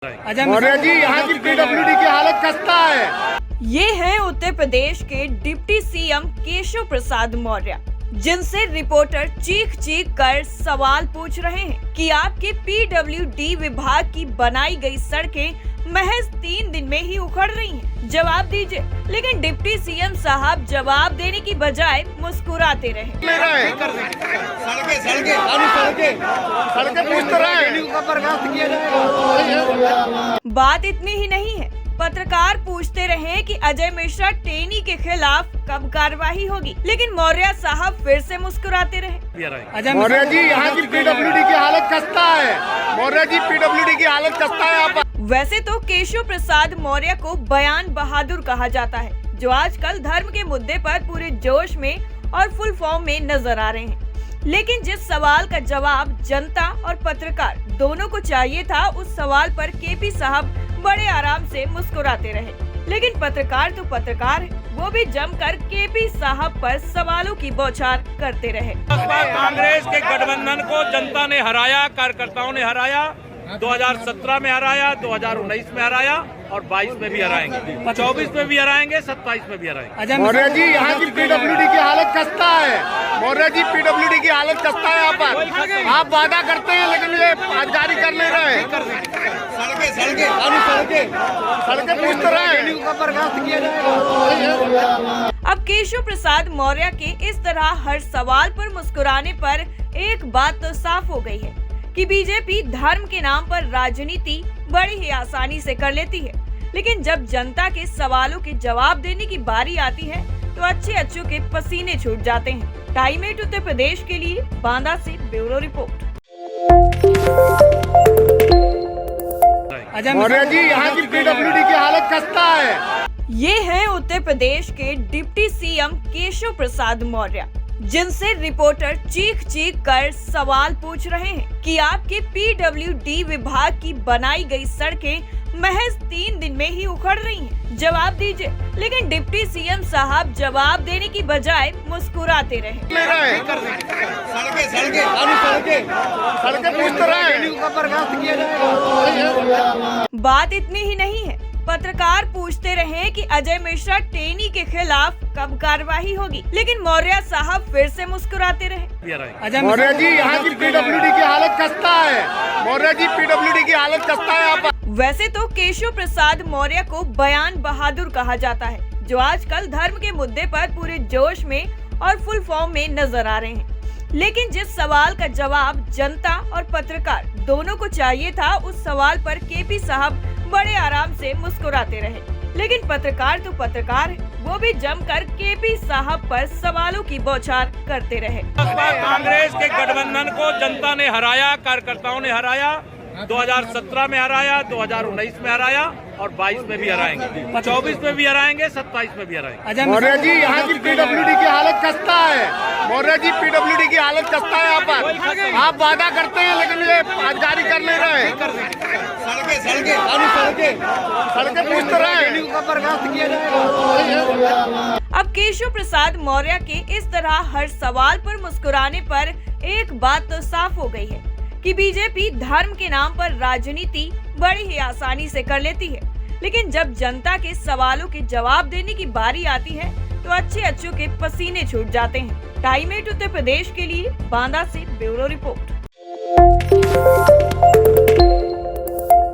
मौर्य जी, यहाँ की पीडब्ल्यूडी की हालत खस्ता है। ये है उत्तर प्रदेश के डिप्टी सीएम केशव प्रसाद मौर्य, जिनसे रिपोर्टर चीख चीख कर सवाल पूछ रहे हैं कि आपके पीडब्ल्यूडी विभाग की बनाई गई सड़कें महज 3 दिन में ही उखड़ रही हैं। जवाब दीजिए। लेकिन डिप्टी सीएम साहब जवाब देने की बजाय मुस्कुराते रहे। बात इतनी ही नहीं है, पत्रकार पूछते रहे कि अजय मिश्रा टेनी के खिलाफ कब कार्रवाई होगी, लेकिन मौर्य साहब फिर से मुस्कुराते रहे। मौर्य जी, यहाँ की पीडब्ल्यूडी की हालत खस्ता है। मौर्य जी, पीडब्ल्यूडी की हालत खस्ता है। आप वैसे तो केशव प्रसाद मौर्य को बयान बहादुर कहा जाता है, जो आजकल धर्म के मुद्दे पर पूरे जोश में और फुल फॉर्म में नजर आ रहे हैं। लेकिन जिस सवाल का जवाब जनता और पत्रकार दोनों को चाहिए था, उस सवाल पर केपी साहब बड़े आराम से मुस्कुराते रहे। लेकिन पत्रकार तो पत्रकार है, वो भी जमकर केपी साहब पर सवालों की बौछार करते रहे। कांग्रेस के गठबंधन को जनता ने हराया, कार्यकर्ताओं ने हराया। 2017 में हराया, 2019 में हराया और 22 में भी हराएंगे, 24 में भी हराएंगे, 27 में भी हराएंगे। मौर्य जी, यहाँ की पीडब्ल्यूडी की हालत खस्ता है। मौर्य जी, पीडब्ल्यूडी की हालत खस्ता है। आप वादा करते हैं, लेकिन ये जारी कर नहीं रहे। सड़कें पूछ तो रहे। अब केशव प्रसाद मौर्य के इस तरह हर सवाल पर मुस्कुराने पर एक बात तो साफ हो गई है कि बीजेपी धर्म के नाम पर राजनीति बड़ी ही आसानी से कर लेती है। लेकिन जब जनता के सवालों के जवाब देने की बारी आती है, तो अच्छे अच्छों के पसीने छूट जाते हैं। टाइम 8 उत्तर प्रदेश के लिए बांदा से ब्यूरो रिपोर्ट। मौर्य जी, यहाँ की पीडब्ल्यूडी की हालत खस्ता है। ये है उत्तर प्रदेश के डिप्टी सीएम केशव प्रसाद मौर्य, जिनसे रिपोर्टर चीख चीख कर सवाल पूछ रहे हैं कि आपके पीडब्ल्यूडी विभाग की बनाई गई सड़कें महज 3 दिन में ही उखड़ रही हैं। जवाब दीजिए। लेकिन डिप्टी सीएम साहब जवाब देने की बजाय मुस्कुराते रहे। सड़कें पूछ तो रहे। बात इतनी ही नहीं है, पत्रकार पूछते रहे कि अजय मिश्रा टेनी के खिलाफ कब कार्रवाई होगी, लेकिन मौर्य साहब फिर से मुस्कुराते रहे। मौर्य जी, यहाँ की पीडब्ल्यूडी की हालत खस्ता है। मौर्य जी, पीडब्ल्यूडी की हालत खस्ता है। वैसे तो केशव प्रसाद मौर्य को बयान बहादुर कहा जाता है, जो आजकल धर्म के मुद्दे पर पूरे जोश में और फुल फॉर्म में नजर आ रहे हैं। लेकिन जिस सवाल का जवाब जनता और पत्रकार दोनों को चाहिए था, उस सवाल पर केपी साहब बड़े आराम से मुस्कुराते रहे। लेकिन पत्रकार तो पत्रकार है, वो भी जमकर केपी साहब पर सवालों की बौछार करते रहे। कांग्रेस के गठबंधन को जनता ने हराया, कार्यकर्ताओं ने हराया। 2017 में हराया, 2019 में हराया और 22 में भी हराएंगे, 24 में भी हराएंगे, 27 में भी हराएंगे। मौर्य जी, यहाँ की पीडब्ल्यूडी की हालत खस्ता है। मौर्य जी, पीडब्ल्यूडी की हालत खस्ता है। आप वादा करते हैं, लेकिन ये जारी कर नहीं रहे। सड़कें पूछ तो रहे। अब केशव प्रसाद मौर्य के इस तरह हर सवाल पर मुस्कुराने पर एक बात तो साफ हो गई है कि बीजेपी धर्म के नाम पर राजनीति बड़ी ही आसानी से कर लेती है। लेकिन जब जनता के सवालों के जवाब देने की बारी आती है, तो अच्छे अच्छों के पसीने छूट जाते हैं। टाइम 8 उत्तर प्रदेश के लिए बांदा से ब्यूरो रिपोर्ट।